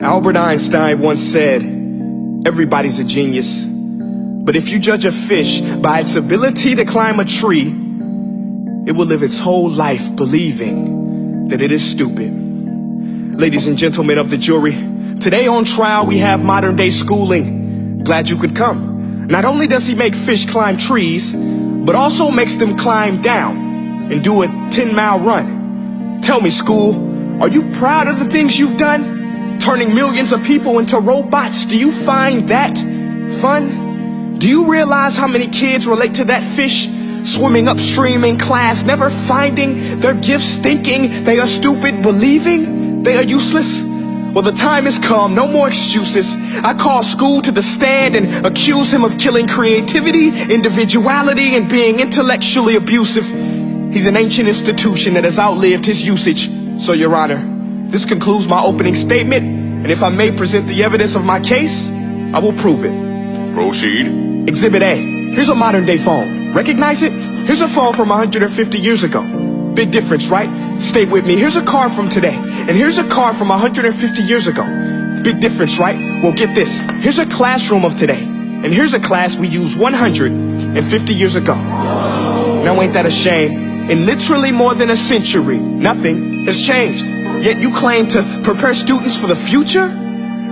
Albert Einstein once said, everybody's a genius, but if you judge a fish by its ability to climb a tree, it will live its whole life believing that it is stupid. Ladies and gentlemen of the jury, today on trial we have modern day schooling. Glad you could come. Not only does he make fish climb trees, but also makes them climb down and do a 10-mile run. Tell me, school, are you proud of the things you've done? Turning millions of people into robots, do you find that fun? Do you realize how many kids relate to that fish? Swimming upstream in class, never finding their gifts, thinking they are stupid, believing they are useless? Well, the time has come, no more excuses. I call school to the stand and accuse him of killing creativity, individuality, and being intellectually abusive. He's an ancient institution that has outlived his usage. So, Your Honor, this concludes my opening statement, and if I may present the evidence of my case, I will prove it. Proceed. Exhibit A. Here's a modern day phone. Recognize it? Here's a phone from 150 years ago. Big difference, right? Stay with me. Here's a car from today, and here's a car from 150 years ago. Big difference, right? Well, get this. Here's a classroom of today, and here's a class we used 150 years ago. Now ain't that a shame? In literally more than a century, nothing has changed. Yet you claim to prepare students for the future?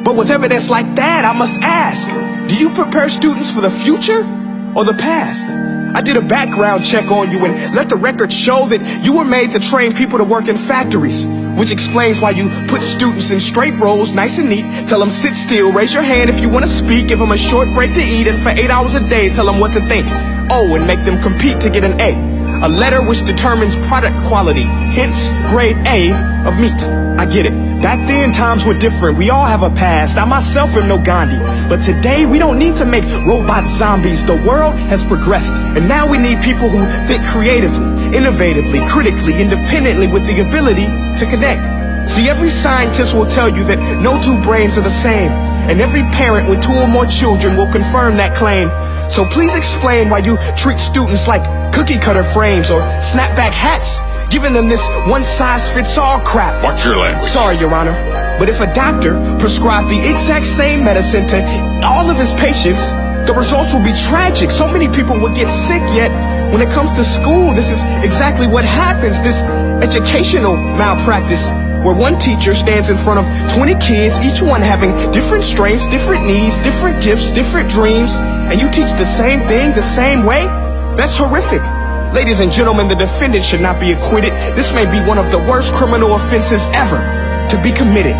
But with evidence like that, I must ask, do you prepare students for the future or the past? I did a background check on you and let the record show that you were made to train people to work in factories, which explains why you put students in straight rows, nice and neat, tell them sit still, raise your hand if you want to speak, give them a short break to eat, and for 8 hours a day tell them what to think. Oh, and make them compete to get an A letter which determines product quality, hence grade A of meat. I get it. Back then, times were different. We all have a past. I myself am no Gandhi. But today, we don't need to make robot zombies. The world has progressed. And now we need people who think creatively, innovatively, critically, independently, with the ability to connect. See, every scientist will tell you that no two brains are the same. And every parent with 2 or more children will confirm that claim. So please explain why you treat students like cookie cutter frames or snapback hats, giving them this one-size-fits-all crap. Watch your language. Sorry, Your Honor, but if a doctor prescribed the exact same medicine to all of his patients, the results will be tragic. So many people will get sick, yet when it comes to school, this is exactly what happens. This educational malpractice, where one teacher stands in front of 20 kids, each one having different strengths, different needs, different gifts, different dreams, and you teach the same thing the same way? That's horrific. Ladies and gentlemen, the defendant should not be acquitted. This may be one of the worst criminal offenses ever to be committed.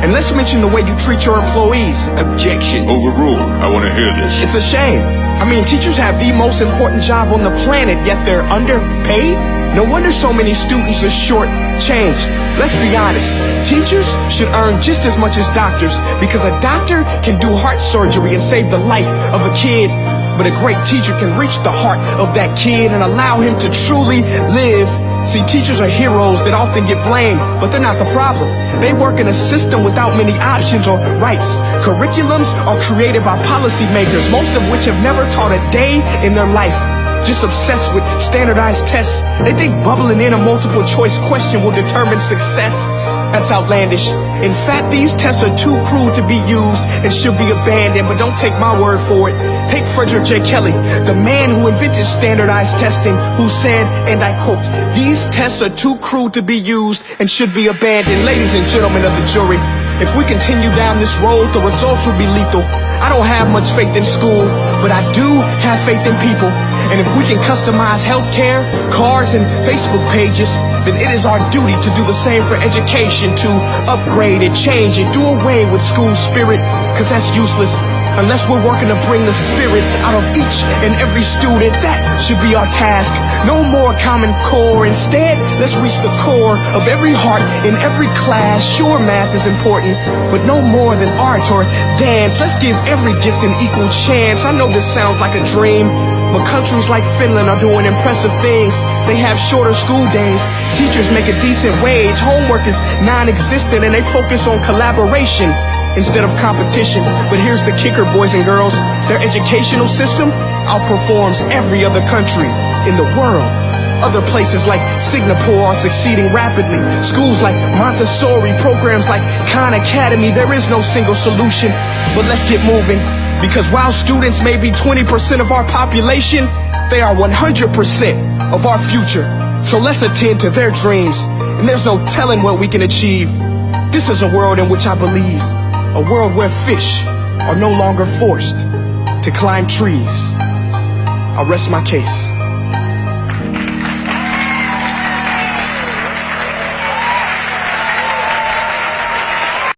And let's mention the way you treat your employees. Objection. Overruled. I want to hear this. It's a shame. I mean, teachers have the most important job on the planet, yet they're underpaid? No wonder so many students are short-changed. Let's be honest, teachers should earn just as much as doctors, because a doctor can do heart surgery and save the life of a kid, but a great teacher can reach the heart of that kid and allow him to truly live. See, teachers are heroes that often get blamed, but they're not the problem. They work in a system without many options or rights. Curriculums are created by policymakers, most of which have never taught a day in their life. Just obsessed with standardized tests. They think bubbling in a multiple choice question will determine success. That's outlandish. In fact, these tests are too cruel to be used and should be abandoned, but don't take my word for it. Take Frederick J. Kelly, the man who invented standardized testing, who said, and I quote, "These tests are too cruel to be used and should be abandoned." Ladies and gentlemen of the jury, if we continue down this road, the results will be lethal. I don't have much faith in school, but I do have faith in people. And if we can customize healthcare, cars, and Facebook pages, then it is our duty to do the same for education, to upgrade it, change it, do away with school spirit, because that's useless. Unless we're working to bring the spirit out of each and every student, that should be our task. No more Common Core. Instead, let's reach the core of every heart in every class. Sure, math is important, but no more than art or dance. Let's give every gift an equal chance. I know this sounds like a dream, but countries like Finland are doing impressive things. They have shorter school days. Teachers make a decent wage. Homework is non-existent, and they focus on collaboration instead of competition. But here's the kicker, boys and girls. Their educational system outperforms every other country in the world. Other places like Singapore are succeeding rapidly. Schools like Montessori, programs like Khan Academy. There is no single solution, but let's get moving. Because while students may be 20% of our population, they are 100% of our future. So let's attend to their dreams, and there's no telling what we can achieve. This is a world in which I believe, a world where fish are no longer forced to climb trees. I'll rest my case.